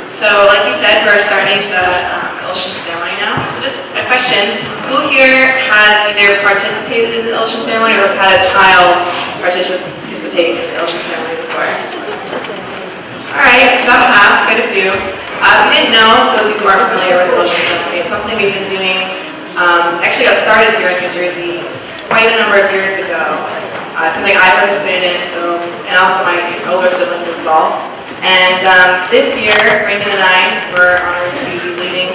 So, like you said, we're starting the Illusion ceremony now. So just a question, who here has either participated in the Illusion ceremony or has had a child participating in the Illusion ceremony before? Alright, about half, quite a few. If you didn't know, those of you who aren't familiar with the Illusion ceremony, it's something we've been doing, actually got started here in New Jersey quite a number of years ago. It's something I participated in, and also my older siblings as well. And this year, Brandon and I were honored to be leading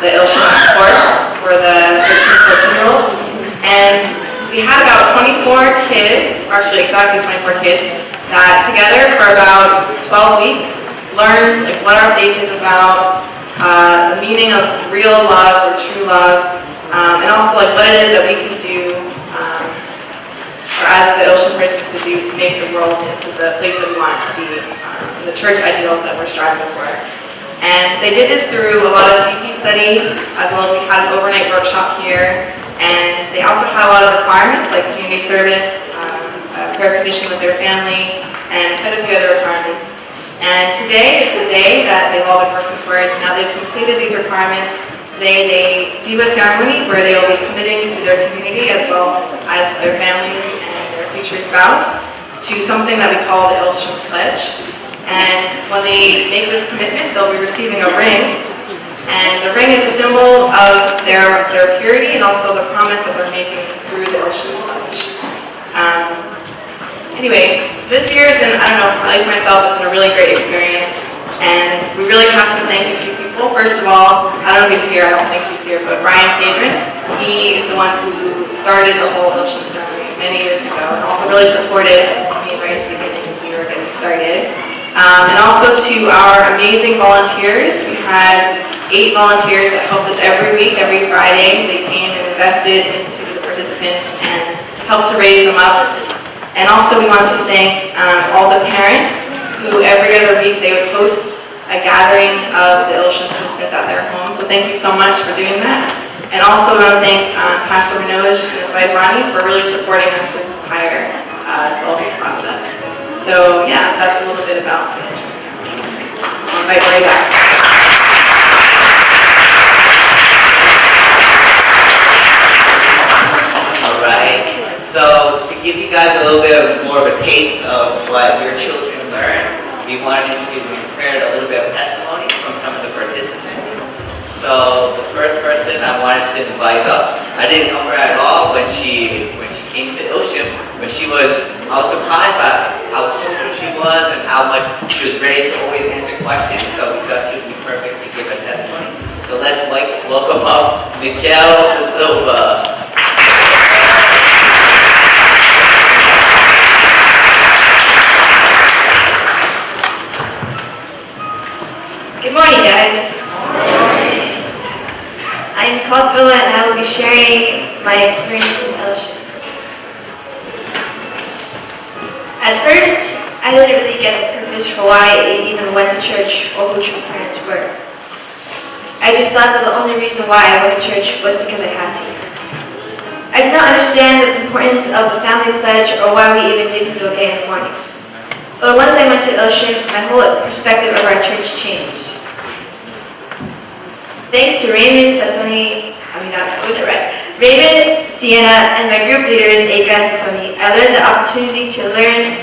the Illusion course for the 13, 14-year-olds. And we had about 24 kids, actually exactly 24 kids, that together for about 12 weeks learned what our faith is about, the meaning of real love or true love, and also what it is that we can do, or as the Illusion person could do to make the world into the place that we want it to be, the church ideals that we're striving for. And they did this through a lot of DP study, as well as we had an overnight workshop here, and they also had a lot of requirements like community service, prayer condition with their family, and quite a few other requirements. And today is the day that they've all been working towards. Now they've completed these requirements. Today they do a ceremony where they will be committing to their community as well as to their families and their future spouse to something that we call the Illusion Pledge. And when they make this commitment, they'll be receiving a ring. And the ring is a symbol of their purity and also the promise that they're making through the Illusion Pledge. Anyway, so this year has been, I don't know, at least myself, it's been a really great experience. And we really have to thank a few people. First of all, I don't know if he's here, I don't think he's here, but Brian Sabrin, he is the one who started the whole Illusion ceremony many years ago and also really supported me right at the beginning when we were getting started. And also to our amazing volunteers. We had 8 volunteers that helped us every week, every Friday. They came and invested into the participants and helped to raise them up. And also we want to thank all the parents who every other week they would host a gathering of the Illusion participants at their home. So thank you so much for doing that. And also we want to thank Pastor Manoj and his wife Ronnie for really supporting us this entire 12-week process. So yeah, that's a little bit about the Illusion ceremony. I'll invite Ray back. All right. So to give you guys a little bit more of a taste of what your children learn, we prepared a little bit of testimony from some of the participants. So the first person I wanted to invite up, I didn't know her at all when she came to Illusion, but I was surprised by how social she was and how much she was ready to always answer questions. So we thought she would be perfect to give a testimony. So let's welcome up Miguel Da Silva. Good morning, guys. I'm called Villa and I will be sharing my experience in Illusion. At first, I didn't really get the purpose for why I even went to church or who my parents were. I just thought that the only reason why I went to church was because I had to. I did not understand the importance of the family pledge or why we even did Budoke in the mornings. But once I went to Illusion, my whole perspective of our church changed. Thanks to Raymond, Raymond, Sienna, and my group leaders, Aka and Satoni, I earned the opportunity to learn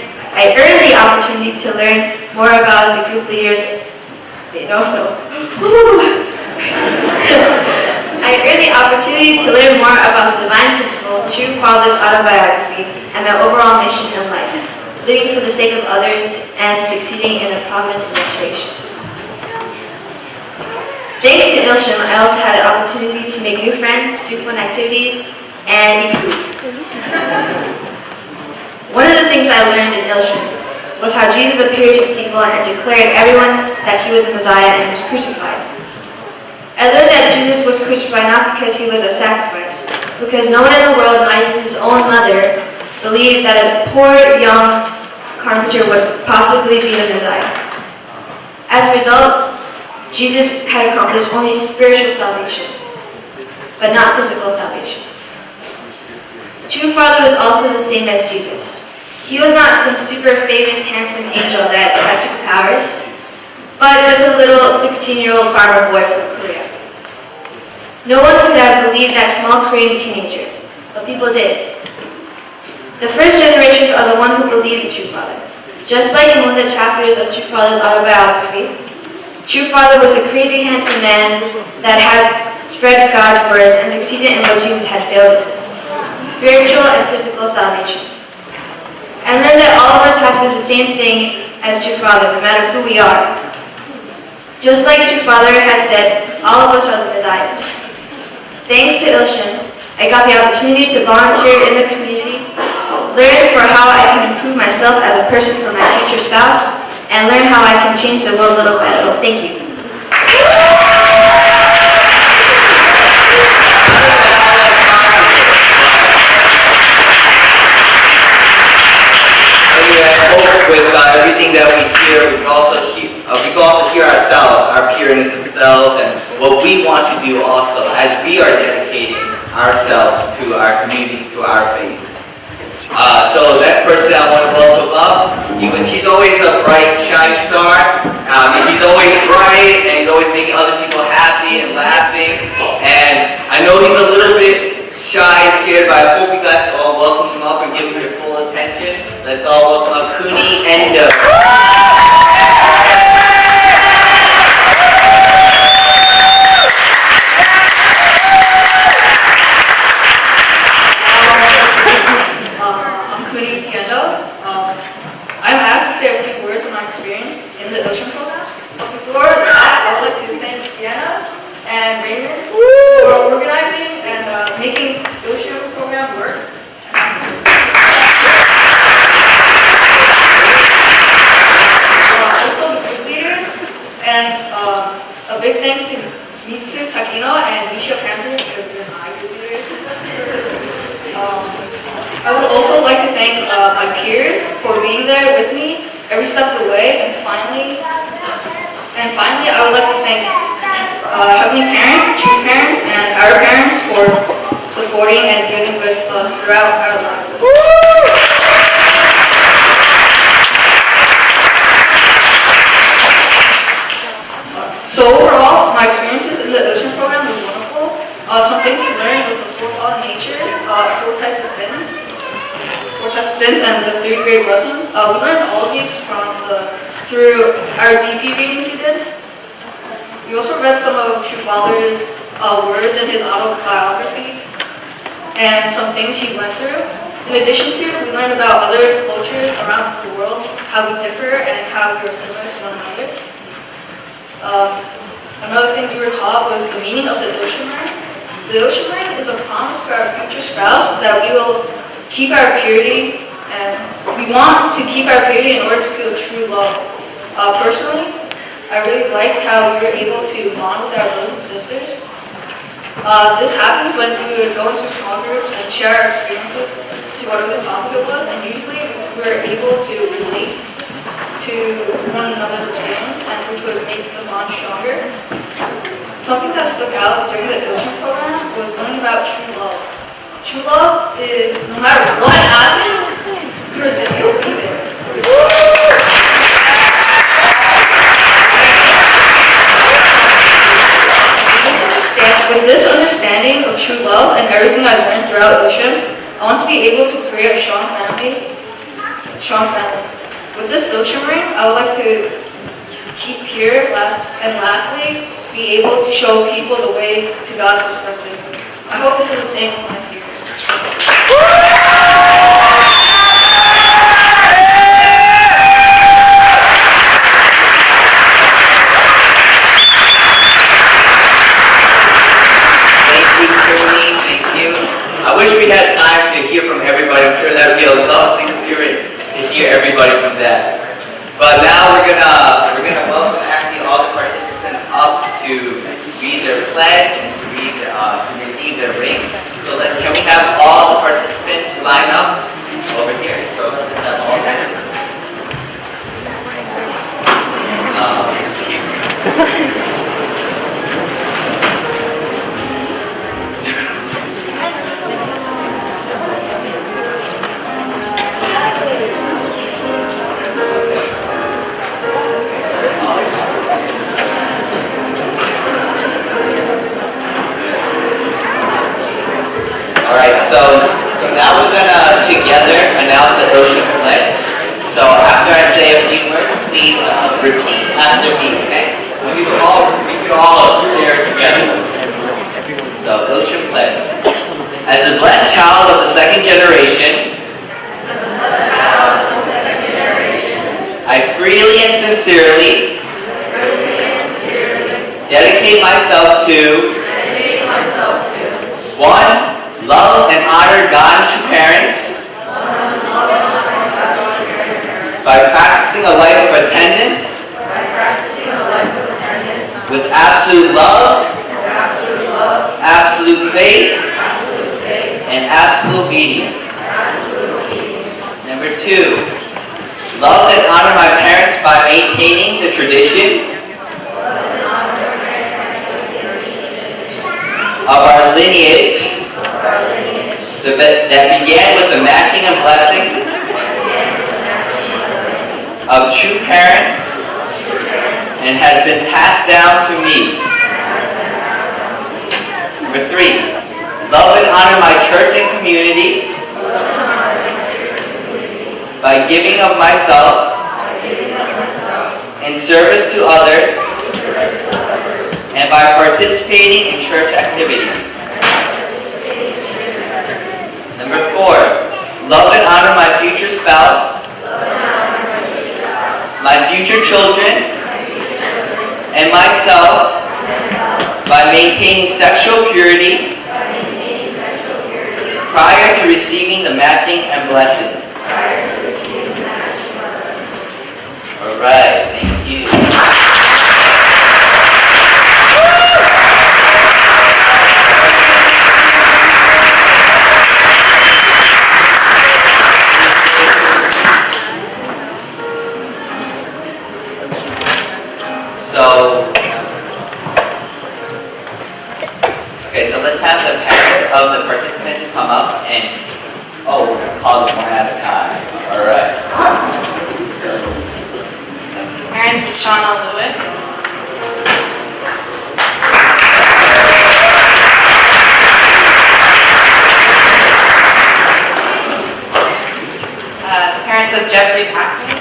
more about the group leaders. I earned the opportunity to learn more about the divine principle, True Father's autobiography, and my overall mission in life, living for the sake of others and succeeding in the providence of restoration. Thanks to Illusion, I also had the opportunity to make new friends, do fun activities, and eat food. One of the things I learned in Illusion was how Jesus appeared to people and declared everyone that he was the Messiah and was crucified. I learned that Jesus was crucified not because he was a sacrifice, because no one in the world, not even his own mother, believed that a poor young carpenter would possibly be the Messiah. As a result, Jesus had accomplished only spiritual salvation, but not physical salvation. True Father was also the same as Jesus. He was not some super famous, handsome angel that has superpowers. but just a little 16-year-old farmer boy from Korea. No one could have believed that small Korean teenager, but people did. The first generations are the one who believed the True Father. Just like in one of the chapters of True Father's autobiography, True Father was a crazy handsome man that had spread God's words and succeeded in what Jesus had failed in, spiritual and physical salvation. I learned that all of us have to do the same thing as True Father, no matter who we are. Just like True Father had said, all of us are the Messiahs. Thanks to Ilshin, I got the opportunity to volunteer in the community, learn for how I can improve myself as a person for my future spouse, and learn how I can change the world little by little. Thank you. I hope with everything that we hear, we can also hear ourselves, our parents themselves, and what we want to do also as we are dedicating ourselves to our community, to our faith. So next person I want to welcome up, he's always a bright, shining star, and he's always bright, and he's always making other people happy and laughing, and I know he's a little bit shy and scared, but I hope you guys can all welcome him up and give him your full attention. Let's all welcome up Kuni Endo. I have to say a few words on my experience in the Ocean program. But before that, I would like to thank Sienna and Raymond for organizing and making the Ocean program work. Also the group leaders, and a big thanks to Mitsu Takino and Nisha Panzer because they're my group leaders. I would also like to thank my peers for being there with me every step of the way, and finally, I would like to thank Heavenly Parent, True Parents, and our parents for supporting and dealing with us throughout our lives. So overall, my experiences in the Ocean program was wonderful. Some things we learned was the four fallen natures, four types of sins, and the 3 great lessons. We learned all of these through our DP readings we did. We also read some of True Father's words in his autobiography and some things he went through. In addition to, we learned about other cultures around the world, how we differ and how we are similar to one another. Another thing we were taught was the meaning of the ocean ring. The ocean ring is a promise to our future spouse that we will keep our purity, and we want to keep our purity in order to feel true love. Personally, I really liked how we were able to bond with our brothers and sisters. This happened when we would go into small groups and share our experiences to whatever the topic it was, and usually we were able to relate to one another's experience, and which would make the bond stronger. Something that stuck out during the Ocean program was learning about true love. True love is no matter what happens, you'll be there. With this understanding of true love and everything I learned throughout Ocean, I want to be able to create a strong family. With this Ocean ring, I would like to keep pure, and lastly, be able to show people the way to God's perspective. I hope this is the same for my peers. Thank you. I wish we had time to hear from everybody. I'm sure that would be a lovely spirit to hear everybody from that. But now we're gonna welcome actually all the participants up to read their pledge and to receive their ring. So can we have all the participants line up over here? So let's have all the participants. Alright, so now we're gonna together announce the ocean pledge. So after I say a few words, please repeat after me, okay? We could all share together. So, ocean pledge. As a blessed child of the second generation, I freely and sincerely dedicate myself to 1. Love and honor God and true parents by practicing a life of attendance with absolute love, absolute faith, and absolute obedience. Number 2, love and honor my parents by maintaining the tradition of our lineage that began with the matching and blessing of true parents and has been passed down to me. Number 3, love and honor my church and community by giving of myself in service to others and by participating in church activities. Number 4, love and honor my future spouse, my future children, and myself by maintaining sexual purity prior to receiving the matching and blessing. Alright, thank you. So let's have the parents of the participants come up and, we're going to call them one at a time. All right. Parents of Shauna Lewis. The parents of Jeffrey Packman.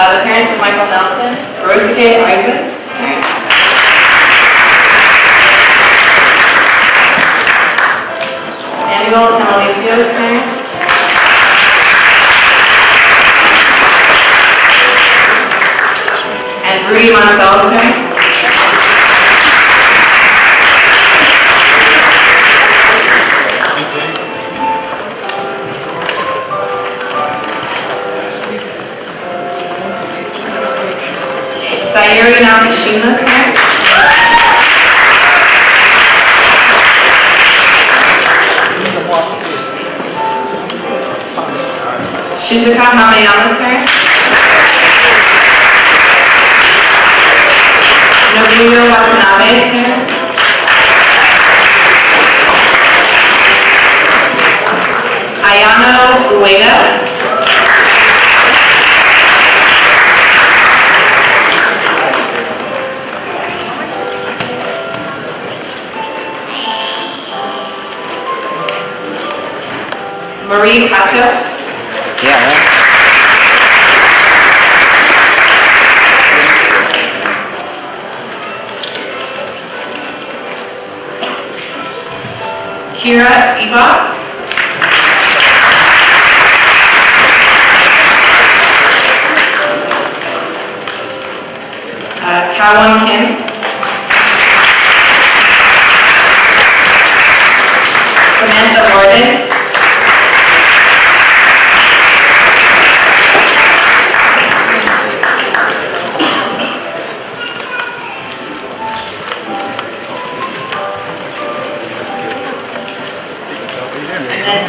The parents of Michael Nelson, Rosike Ivan's parents. Samuel Tamalisio's parents. And Rudy Moncello's parents. Sayuri Nakashima's parents. Shizuka Mamayama's parents. Nobuyo Watanabe's parents. Ayano Ueda. Marie Pato. Kira Eva. Kawan Kim. Samantha Gordon.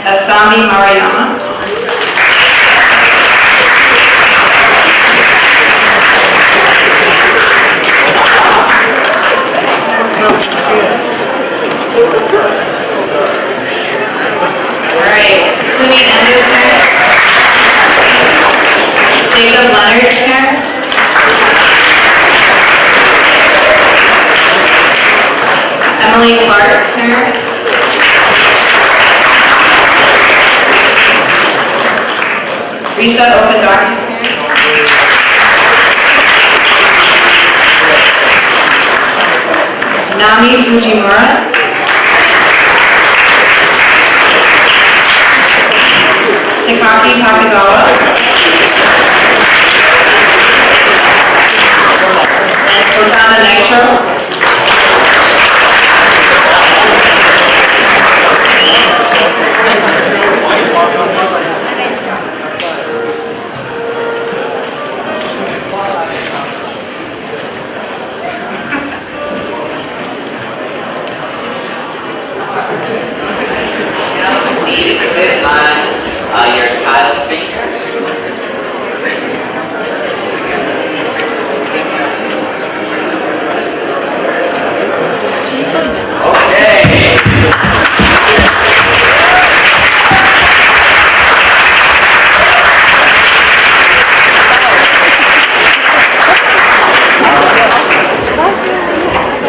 Asami Mariyama. Emily Clark's parents. Risa Okazaki's parents. Nami Fujimura. Takaki Takazawa. Rosanna Nitro. Please put on your child's finger. Okay.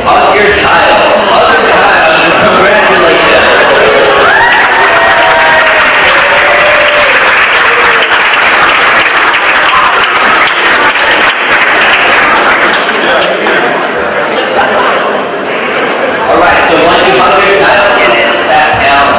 Hug your child. Hug your child. Congratulations. All right. So once you hug your child, get it back down.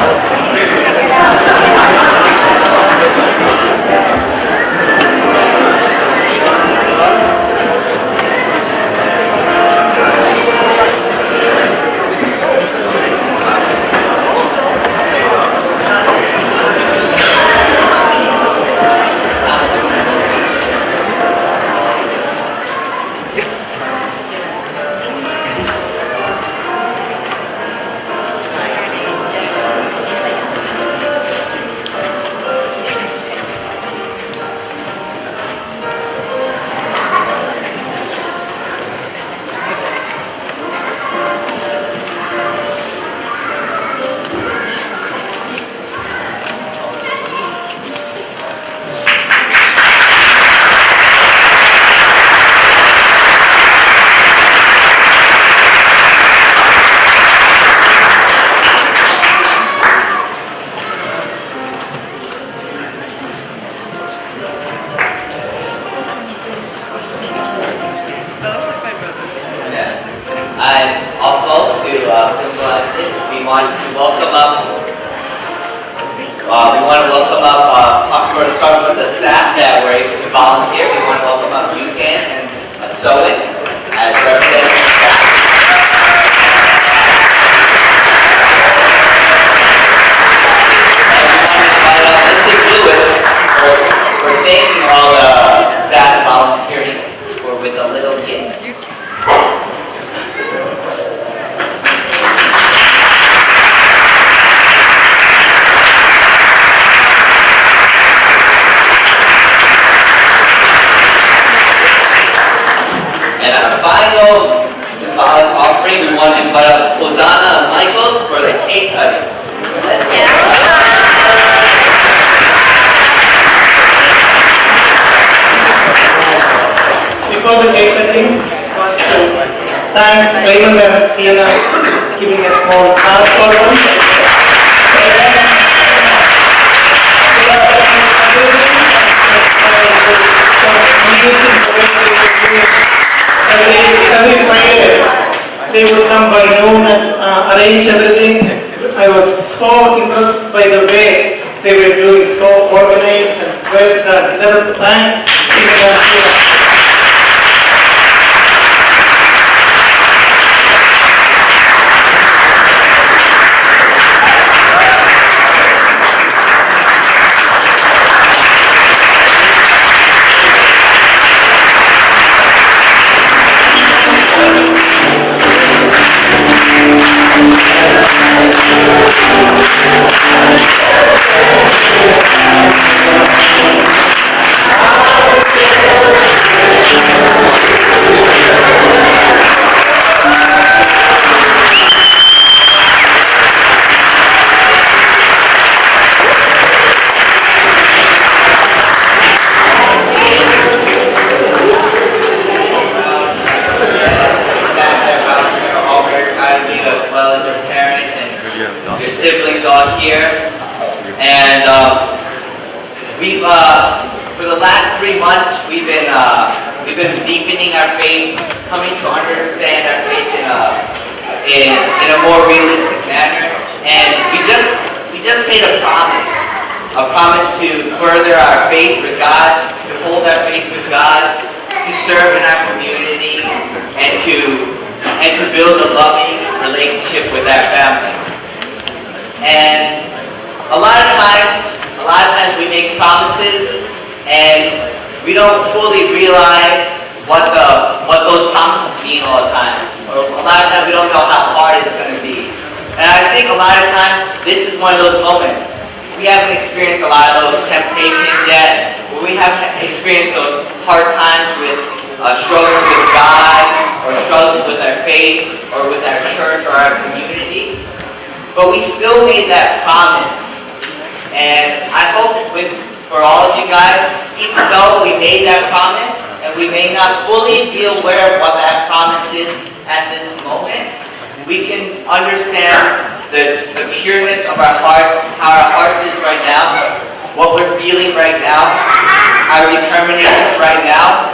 And also to symbolize this, we want to welcome up, first start with the staff that were able to volunteer. We want to welcome up Yukan and Soen as representatives of staff. And we want to invite up Mrs. Lewis for thanking all the staff volunteering with the little kids. And our final symbolic offering, we want to invite up Hosanna and Michael for the cake cutting. Let's go. Before the cake cutting, I want to thank Raymond and Sienna giving a small card for them. Every Friday they would come by noon and arrange everything. I was so impressed by the way they were doing, so organized and well done. Let us thank Raymond and Sienna. your siblings all here. And we've, for the last 3 months, we've been deepening our faith, coming to understand our faith in a more realistic manner. And we just made a promise to further our faith with God, to hold our faith with God, to serve in our community, and to build a loving relationship with our family. And a lot of times we make promises and we don't fully realize what those promises mean all the time. Or a lot of times we don't know how hard it's going to be. And I think a lot of times this is one of those moments. We haven't experienced a lot of those temptations yet, or we haven't experienced those hard times with struggles with God, or struggles with our faith, or with our church, or our community. But we still made that promise. And I hope for all of you guys, even though we made that promise, and we may not fully be aware of what that promise is at this moment, we can understand the pureness of our hearts, how our hearts is right now, what we're feeling right now, our determinations right now,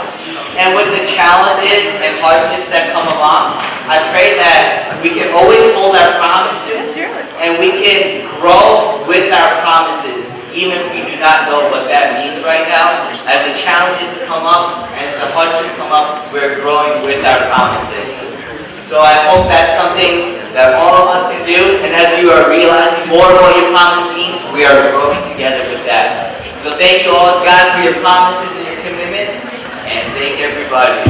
and with the challenges and hardships that come along. I pray that we can always hold our promises and we can grow with our promises, even if we do not know what that means right now. As the challenges come up and as the hardships come up, we're growing with our promises. So I hope that's something that all of us can do, and as you are realizing more of what your promise means, we are growing together with that. So thank you all, God, for your promises and your commitment, and thank everybody.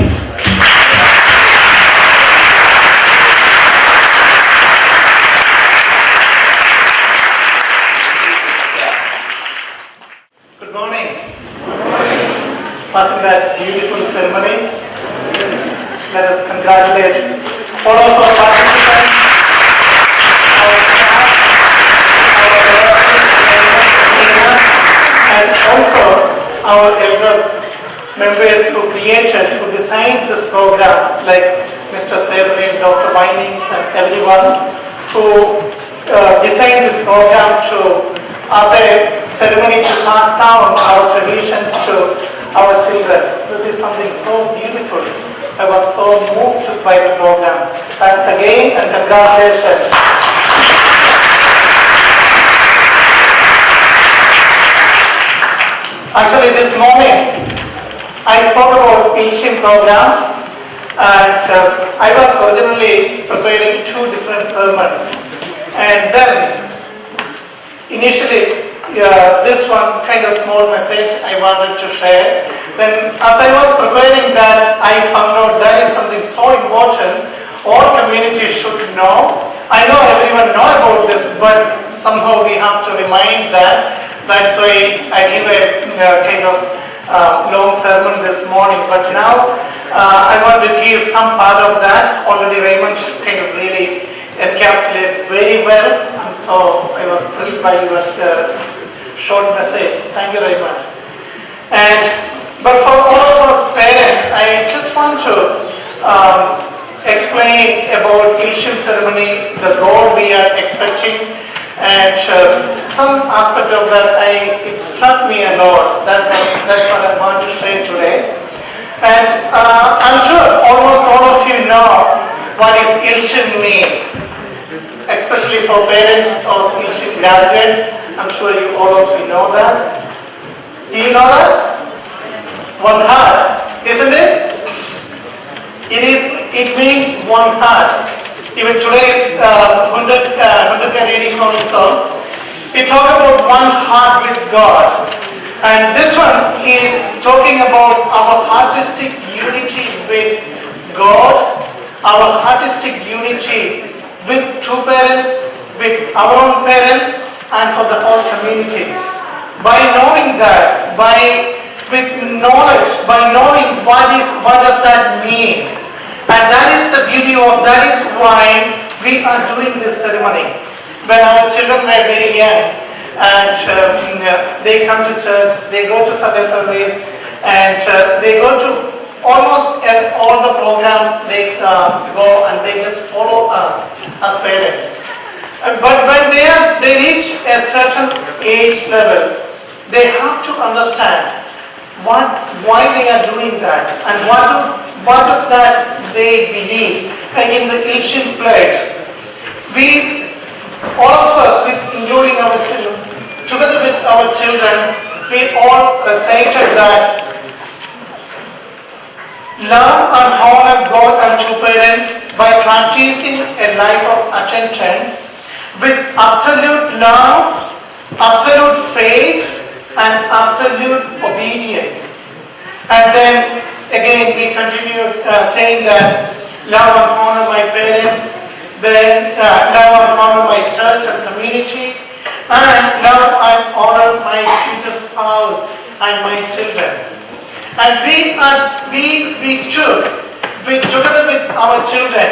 Good morning. Wasn't that beautiful ceremony? Let us congratulate all of our participants, our staff, our and also our elder members who designed this program, like Mr. Sabrine, Dr. Vinings, and everyone who designed this program as a ceremony to pass down our traditions to our children. This is something so beautiful. I was so moved by the program. Thanks again and congratulations. Actually, this morning I spoke about Asian program, and I was originally preparing 2 different sermons, and then initially this one kind of small message I wanted to share. Then as I was preparing that, I found out that is something so important all communities should know. I know everyone know about this, but somehow we have to remind that. That's why I give a kind of long sermon this morning. But now I want to give some part of that. Already Raymond kind of really encapsulated very well, and so I was thrilled by your short message. Thank you very much. But for all of us parents, I just want to explain about Illusion ceremony, the role we are expecting, and some aspect of that it struck me a lot. That's what I want to share today. And I'm sure almost all of you know what is Illusion means, especially for parents of Illusion graduates. I'm sure all of you know that. Do you know that? One heart, isn't it? It means one heart. Even today's Hundaka reading council, we talk about one heart with God. And this one is talking about our artistic unity with God, our artistic unity with true parents, with our own parents, and for the whole community. By knowing that, with knowledge, by knowing what does that mean, and that is the beauty of, that is why we are doing this ceremony. When our children were very young, and they come to church, they go to Sunday service, and they go to almost all the programs. They go and they just follow us as parents. But when they reach a certain age level, they have to understand why they are doing that and what is that they believe. Like in the Ilshin pledge, all of us, including our children, together with our children, we all recited that love and honor God and true parents by practicing a life of attendance with absolute love, absolute faith, and absolute obedience. And then again we continue saying that love and honor my parents, then love and honor my church and community, and love and honor my future spouse and my children. And together with our children,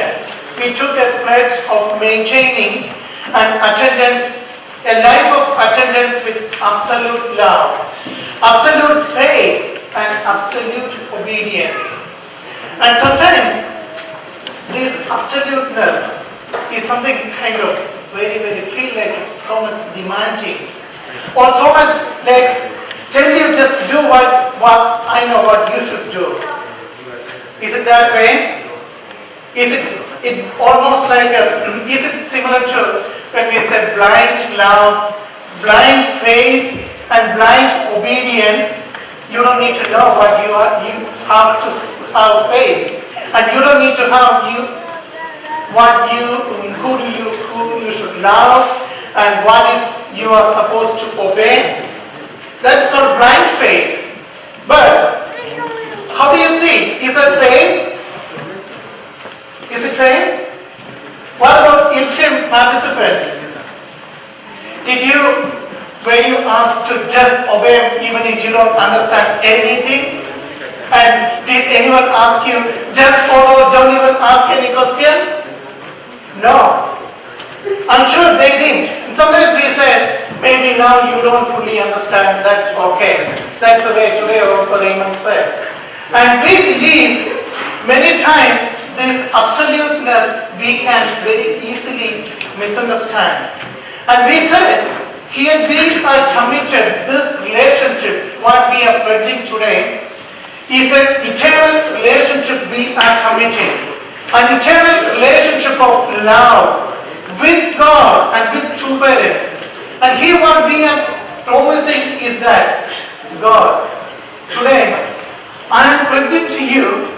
we took a pledge of maintaining an attendance, a life of attendance with absolute love, absolute faith, and absolute obedience. And sometimes this absoluteness is something kind of very, very feel like it's so much demanding, or so much like tell you just do what I know what you should do. Is it that way? Is it almost like is it similar to when we said blind love, blind faith, and blind obedience? You don't need to know what you are. You have to have faith, and you don't need to have who you should love, and what is you are supposed to obey. That's not blind faith. But how do you see? Is that same? Is it same? What about Ilshim participants? Were you asked to just obey even if you don't understand anything? And did anyone ask you, just follow, don't even ask any question? No. I'm sure they did. And sometimes we say, maybe now you don't fully understand, that's okay. That's the way today also Raymond said. And we believe many times this absoluteness we can very easily misunderstand. And we said, here we are committed, this relationship, what we are pledging today, is an eternal relationship we are committing. An eternal relationship of love with God and with true parents. And here what we are promising is that, God, today I am pledging to you,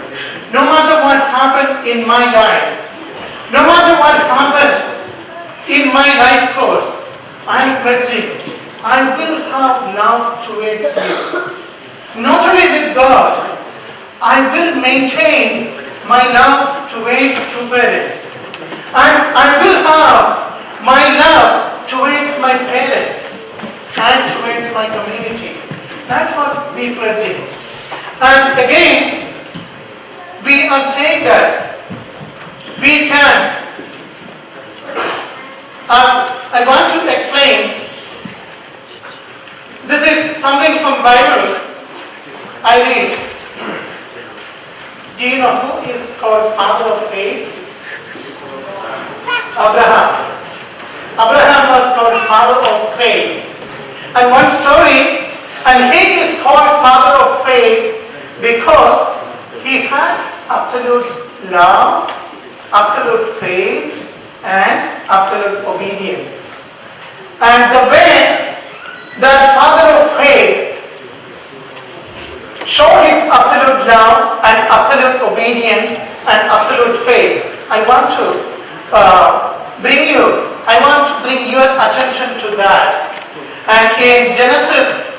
no matter what happened in my life, no matter what happened in my life course, I am pledging, I will have love towards you. Not only with God, I will maintain my love towards true parents. And I will have my love towards my parents and towards my community. That's what we pledging. And again, we are saying that we can, as I want to explain, this is something from Bible I read. Do you know who is called father of faith? Abraham. Abraham was called father of faith. And one story, and he is called father of faith because he had absolute love, absolute faith, and absolute obedience. And the way that father of faith showed his absolute love and absolute obedience and absolute faith, I want to bring your attention to that. And in Genesis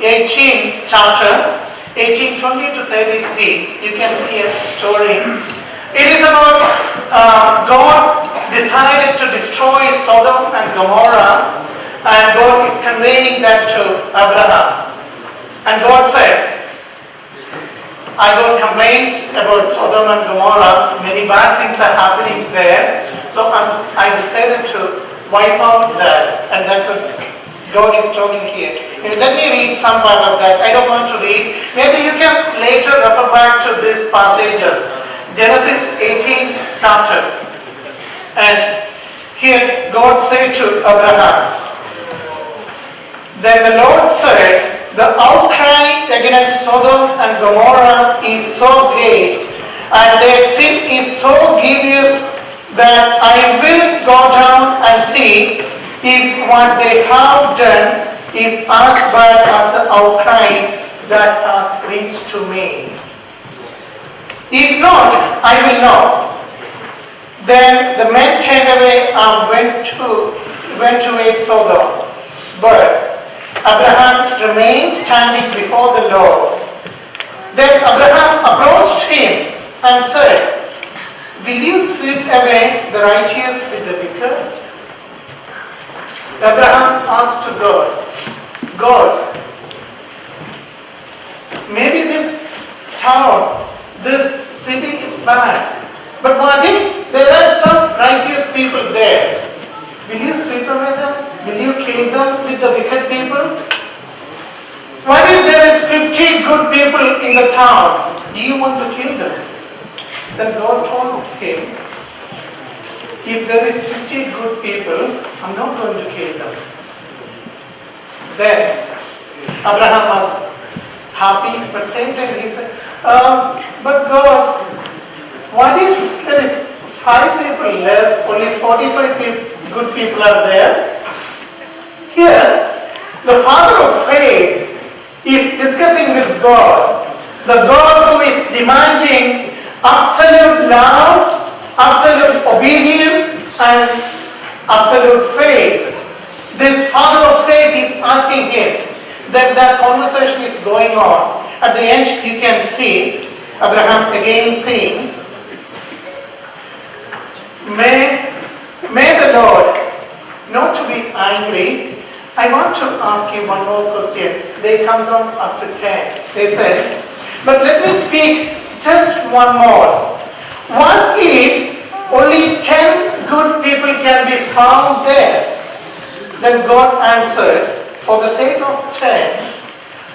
18 chapter, 18:20 to 33, you can see a story. It is about God decided to destroy Sodom and Gomorrah, and God is conveying that to Abraham. And God said, I got complaints about Sodom and Gomorrah, many bad things are happening there, so I decided to wipe out that, and that's what God is talking here. And let me read some part of that. I don't want to read. Maybe you can later refer back to these passages. Genesis 18th chapter. And Here God said to Abraham, then the Lord said, the outcry against Sodom and Gomorrah is so great and their sin is so grievous that I will go down and see if what they have done is as bad as the outcry that has reached to me. If not, I will know. Then the men turned away and went to meet Sodom. But Abraham remained standing before the Lord. Then Abraham approached him and said, will you sweep away the righteous with the wicked? Abraham asked to God, God, maybe this town, this city is bad, but what if there are some righteous people there? Will you sweep away them? Will you kill them with the wicked people? What if there is 50 good people in the town? Do you want to kill them? Then God told him, if there is 50 good people, I'm not going to kill them. Then Abraham was happy, but same time he said, but God, what if there is 5 people less, only 45 good people are there? Here, the father of faith is discussing with God, the God who is demanding absolute love, absolute obedience, and absolute faith. This father of faith is asking him, that conversation is going on. At the end, you can see Abraham again saying, May the Lord not to be angry. I want to ask you one more question. They come down up to 10. They said, but let me speak just one more. What if only 10 good people can be found there? Then God answered, for the sake of 10,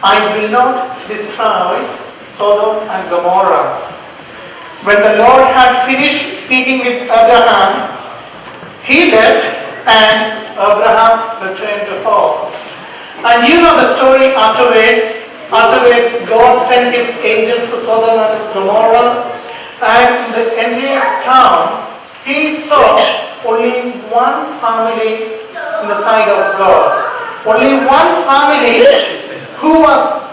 I will not destroy Sodom and Gomorrah. When the Lord had finished speaking with Abraham, he left and Abraham returned to home. And you know the story afterwards. Afterwards, God sent his angels to Sodom and Gomorrah, and the entire town, he saw only one family in the sight of God. Only one family who was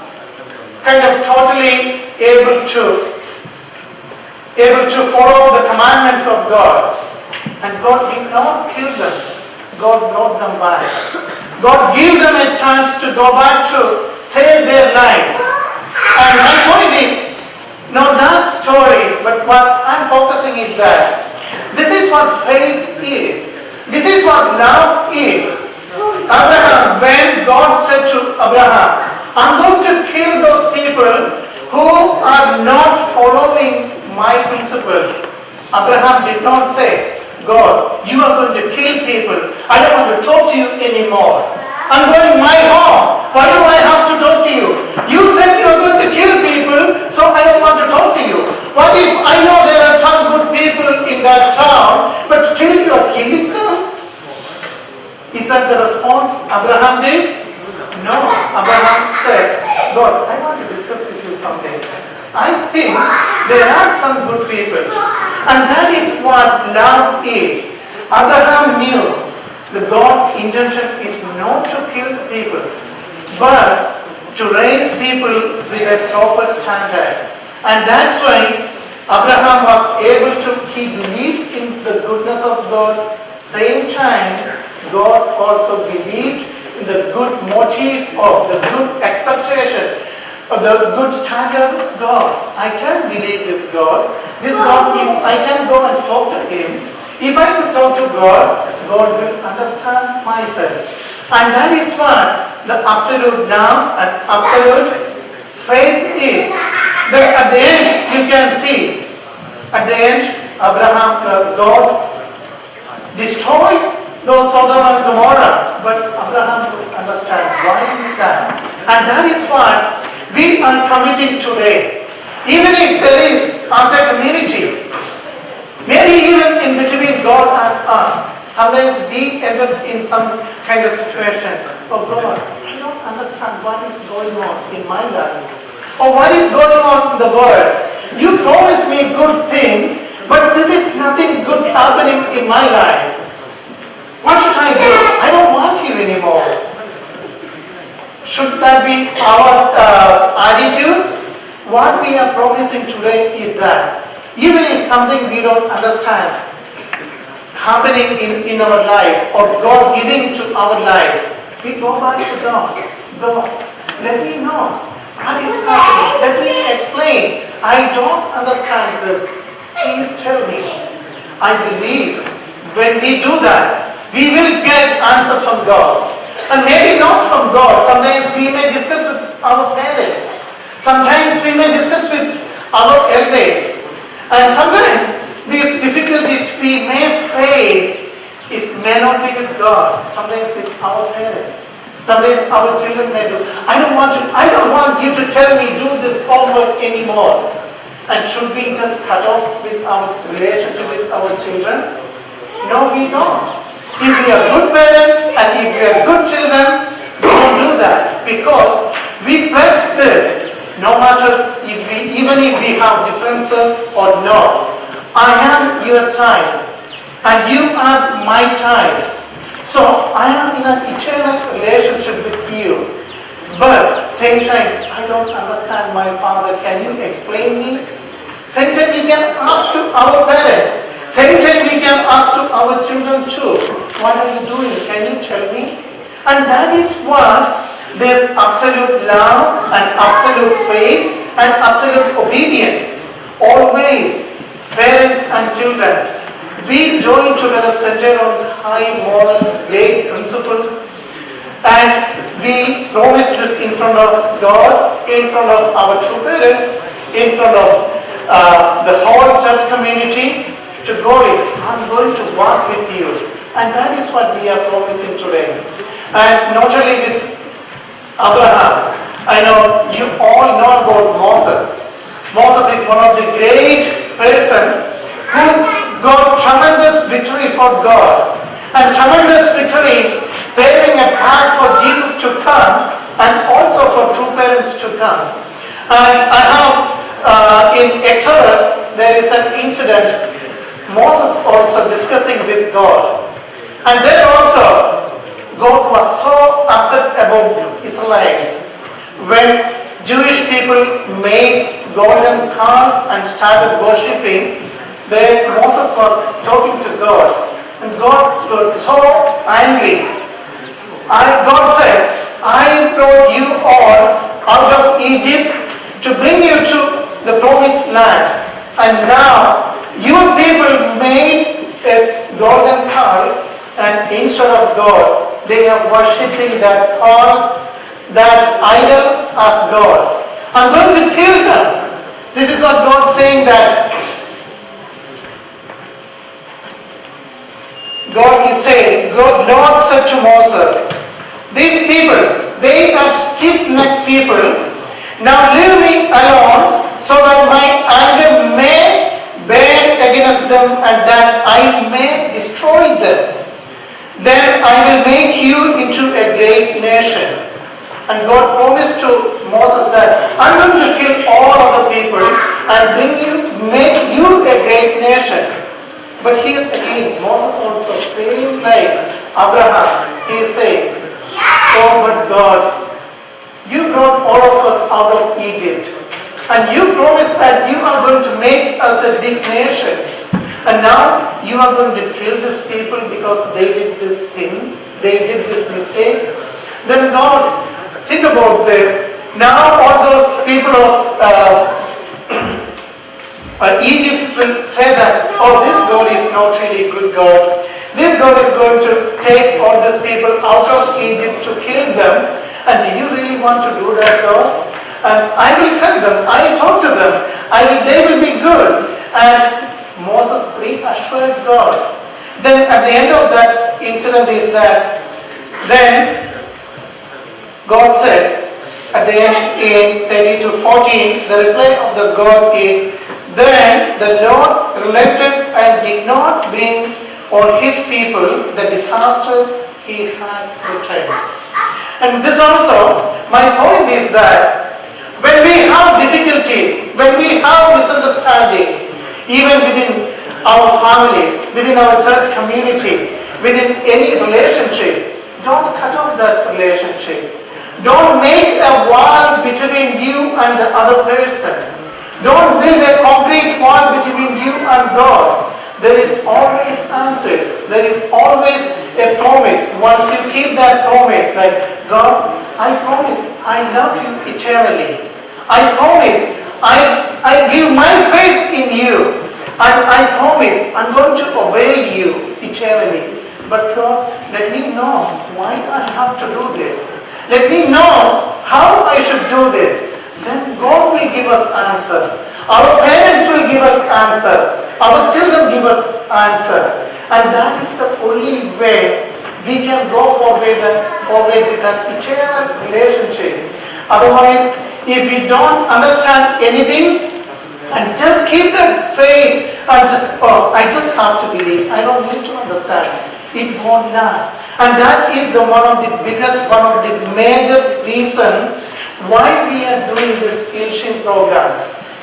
kind of totally able to follow the commandments of God. And God did not kill them. God brought them back. God gave them a chance to go back to save their life. And my point is, not that story, but what I'm focusing is that this is what faith is. This is what love is. Abraham, when God said to Abraham, I'm going to kill those people who are not following my principles. Abraham did not say, God, you are going to kill people. I don't want to talk to you anymore. I'm going my home. Why do I have to talk to you? You said you are going to kill people, so I don't want to talk to you. What if I know there are some good people in that town, but still you are killing them? Is that the response Abraham did? No. Abraham said, God, I want to discuss with you something. I think there are some good people. And that is what love is. Abraham knew that God's intention is not to kill people, but to raise people with a proper standard. And that's why Abraham was able to, he believed in the goodness of God. Same time, God also believed in the good motive of the good expectation of the good standard of God. I can believe this God. This God, if I can go and talk to Him, if I could talk to God, God will understand myself. And that is what the absolute love and absolute faith is. That at the end, you can see, at the end, God destroyed those Sodom and Gomorrah. But Abraham could understand why is that. And that is what we are committing today. Even if there is, as a community, maybe even in between God and us, Sometimes we end up in some kind of situation. Oh God, I don't understand what is going on in my life. Or what is going on in the world. You promise me good things, but this is nothing good happening in my life. What should I do? I don't want you anymore. Should that be our attitude? What we are promising today is that even if something we don't understand happening in our life or God giving to our life, we go back to God. God, let me know what is happening. Let me explain. I don't understand this. Please tell me. I believe when we do that, we will get answer from God. And maybe not from God. Sometimes we may discuss with our parents. Sometimes we may discuss with our elders. And sometimes these difficulties we may face may not be with God. Sometimes with our parents. Sometimes our children may do. I don't want you to tell me do this homework anymore. And should we just cut off with our relationship with our children? No, we don't. If we are good parents and if we are good children, we don't do that because we pledge this. No matter even if we have differences or not, I am your child and you are my child. So I am in an eternal relationship with you. But same time, I don't understand my father. Can you explain me? Same time we can ask to our parents. Same time we can ask to our children too. What are you doing? Can you tell me? And that is what this absolute love and absolute faith and absolute obedience. Always, parents and children, we join together centered on high morals, great principles, and we promise this in front of God, in front of our true parents, in front of the whole church community, to go in. I'm going to walk with you. And that is what we are promising today. And not only with Abraham, I know you all know about Moses. Moses is one of the great person who got tremendous victory for God. And tremendous victory paving a path for Jesus to come and also for true parents to come. And I have in Exodus, there is an incident, Moses also discussing with God. And then also, God was so upset about Israelites when Jewish people made golden calf and started worshipping. Then Moses was talking to God, and God got so angry. God said, I brought you all out of Egypt to bring you to the promised land, and now your people made a golden calf. And instead of God, they are worshipping that calf, that idol as God. I'm going to kill them. This is not God saying that. God is saying, Lord said to Moses, these people, they are stiff-necked people. Now leave me alone so that my anger may burn against them and that I may destroy them. Then I will make you into a great nation. And God promised to Moses that I'm going to kill all other people and make you a great nation. But here again, Moses also saying like Abraham, he is saying, oh but God, you brought all of us out of Egypt. And you promised that you are going to make us a big nation. And now you are going to kill these people because they did this sin, they did this mistake. Then God, think about this. Now all those people of Egypt will say that, oh, this God is not really good God. This God is going to take all these people out of Egypt to kill them. And do you really want to do that, God? And I will tell them, I will talk to them, they will be good. And Moses reassured God. Then at the end of that incident is that, then God said, at the end in 30 to 14, the reply of the God is, then the Lord relented and did not bring on his people the disaster he had threatened. And this also, my point is that when we have difficulties, when we have misunderstanding, even within our families, within our church community, within any relationship, don't cut off that relationship. Don't make a wall between you and the other person. Don't build a concrete wall between you and God. There is always answers. There is always a promise. Once you keep that promise, like, God, I promise I love you eternally. I promise I give my faith in you. And I promise I'm going to obey you eternally. But God, let me know why I have to do this. Let me know how I should do this. Then God will give us answer. Our parents will give us answer. Our children give us answer. And that is the only way we can go forward with that eternal relationship. Otherwise, if we don't understand anything and just keep that faith and I just have to believe, I don't need to understand, it won't last. And that is one of the major reason why we are doing this Ilshin program.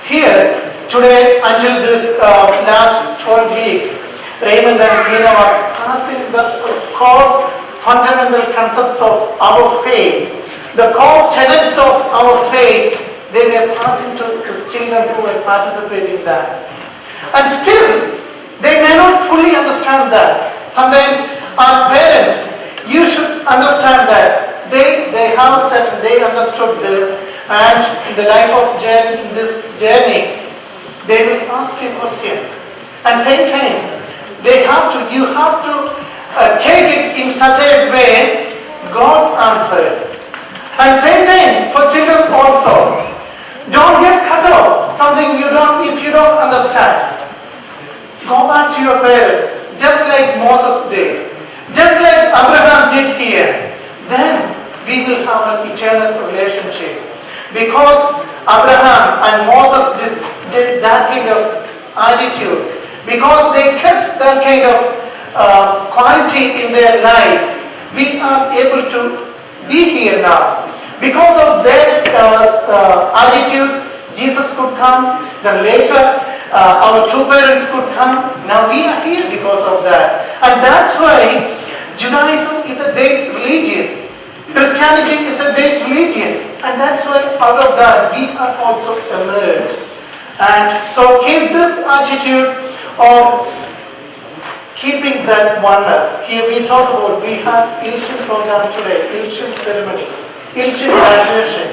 Here, today, until this last 12 weeks, Raymond and Zina was passing the core fundamental concepts of our faith, the core tenets of our faith. They were passing to the children who were participating in that. And still, they may not fully understand that. Sometimes, as parents, you should understand that they have said, they understood this, and in the life of this journey, they will ask you questions. And same time, you have to take it in such a way God answered. And same time for children also, don't get cut off something if you don't understand. Go back to your parents, just like Moses did, just like Abraham did here. Then we will have an eternal relationship. Because Abraham and Moses did that kind of attitude, because they kept that kind of quality in their life, we are able to be here now. Because of their attitude, Jesus could come. Then later, our two parents could come. Now we are here because of that. And that's why Judaism is a dead religion. Christianity is a dead religion. And that's why out of that we are also emerged. And so keep this attitude of keeping that oneness. Here we talk about, we have Ilshin program today, Ilshin ceremony, Ilshin graduation.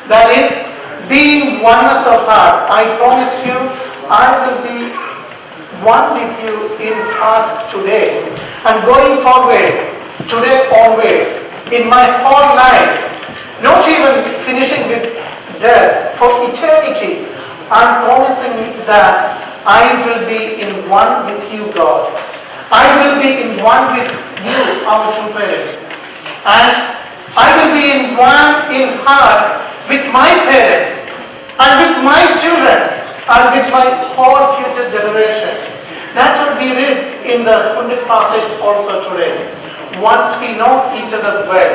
That is being oneness of heart. I promise you, I will be one with you in heart today. And going forward, today onwards, in my whole life, not even finishing with death, for eternity, I'm promising that I will be in one with you, God. I will be in one with you, our two parents. And I will be in one in heart with my parents and with my children and with my whole future generation. That's what we read in the Pundit passage also today. Once we know each other well,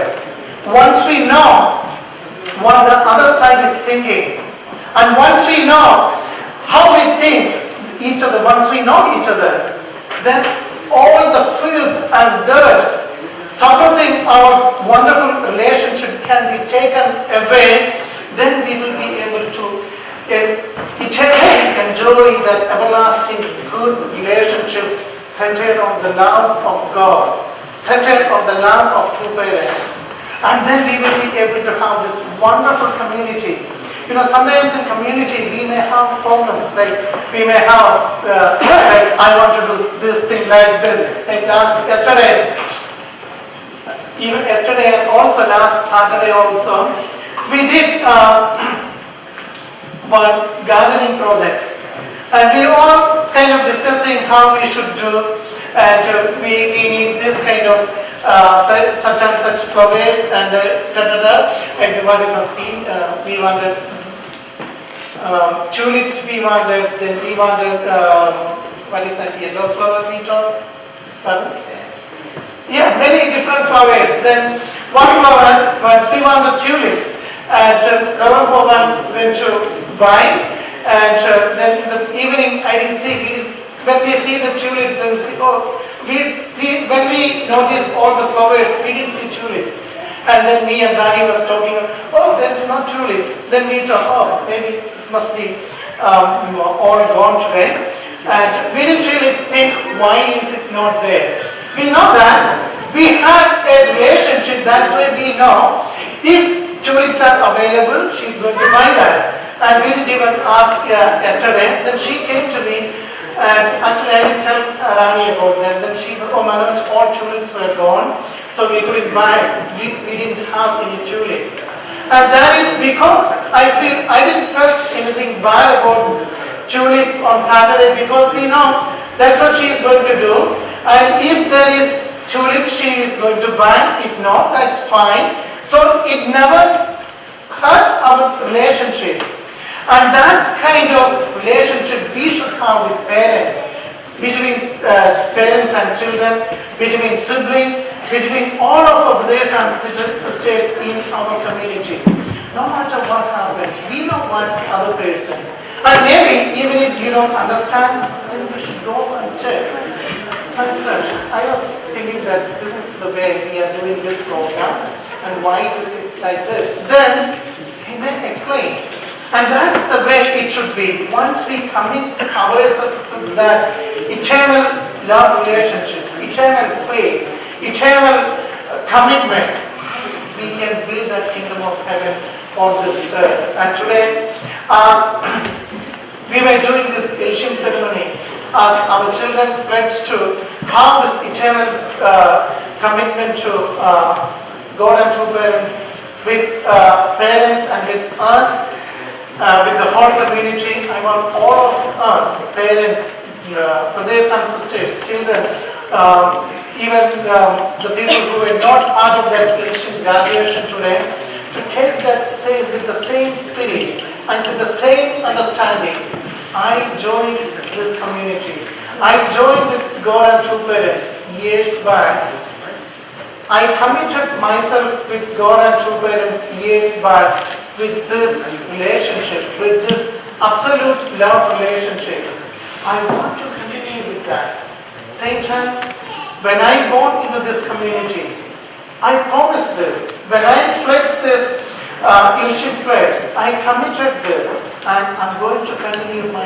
once we know what the other side is thinking, and once we know how we think each other, once we know each other, then all the filth and dirt suppressing our wonderful relationship can be taken away. Then we will be able to eternally enjoy that everlasting good relationship centered on the love of God, centered on the love of two parents. And then we will be able to have this wonderful community. You know, sometimes in community we may have problems, like we may have, like I want to do this thing like this. Like yesterday, even yesterday and also last Saturday also, we did one gardening project. And we all kind of discussing how we should do, and we need this kind of such and such flowers and like what is a seed, we wanted tulips, we wanted, then we wanted what is that yellow flower we talk? Pardon? Yeah, many different flowers. Then one flower, once we wanted tulips, and Reverend once went to buy, and then in the evening I didn't see, when we see the tulips, then we see, oh, when we noticed all the flowers, we didn't see tulips. And then me and Rani was talking, oh, there's no tulips. Then we thought, oh, maybe it must be all gone today. And we didn't really think, why is it not there? We know that we had a relationship, that's why we know if tulips are available, she's going to buy that. And we didn't even ask yesterday. Then she came to me, and actually I didn't tell Rani about that. Then she, oh Manoj, all tulips were gone, so we couldn't buy. We didn't have any tulips. And that is because I didn't felt anything bad about tulips on Saturday, because we know that's what she is going to do. And if there is tulip, she is going to buy. If not, that's fine. So it never hurt our relationship. And that's kind of relationship we should have with parents, between parents and children, between siblings, between all of our brothers and sisters in our community. No matter what happens, we know what's the other person. And maybe even if you don't understand, then we should go and check. My friend, I was thinking that this is the way we are doing this program and why this is like this. Then he may explain. And that's the way it should be. Once we commit ourselves to that eternal love relationship, eternal faith, eternal commitment, we can build that kingdom of heaven on this earth. And today, as we were doing this Elshim ceremony, as our children pledged to have this eternal commitment to God and true parents, with parents and with us, with the whole community. I want all of us, parents, brothers and sisters, children, even the people who were not part of that graduation today, to take that with the same spirit and with the same understanding. I joined this community. I joined with God and True Parents years back. I committed myself with God and True Parents years back with this relationship, with this absolute love relationship. I want to continue with that. Same time, when I born into this community, I promised this. When I pledged this Elshim pledge, I committed this, and I'm going to continue my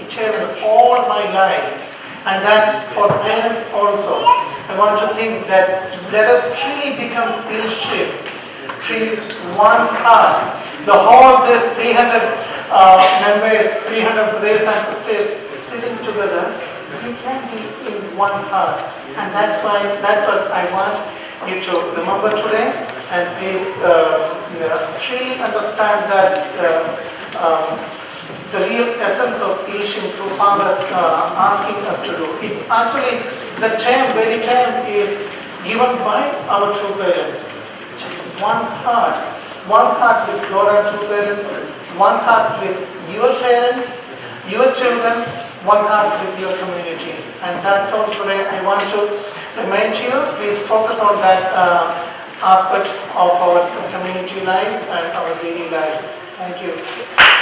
eternal, all my life. And that's for parents also. I want to think that let us truly become Elshim, truly one heart. The whole this 300 members, 300 brothers and sisters sitting together, we can be in one heart. And that's what I want you to remember today. And please truly understand that the real essence of Elshim, True Father asking us to do. It's actually, the very term is given by our true parents. Just one heart with God and true parents, one heart with your parents, your children, one heart with your community. And that's all today I want to remind you. Please focus on that aspect of our community life and our daily life. Thank you.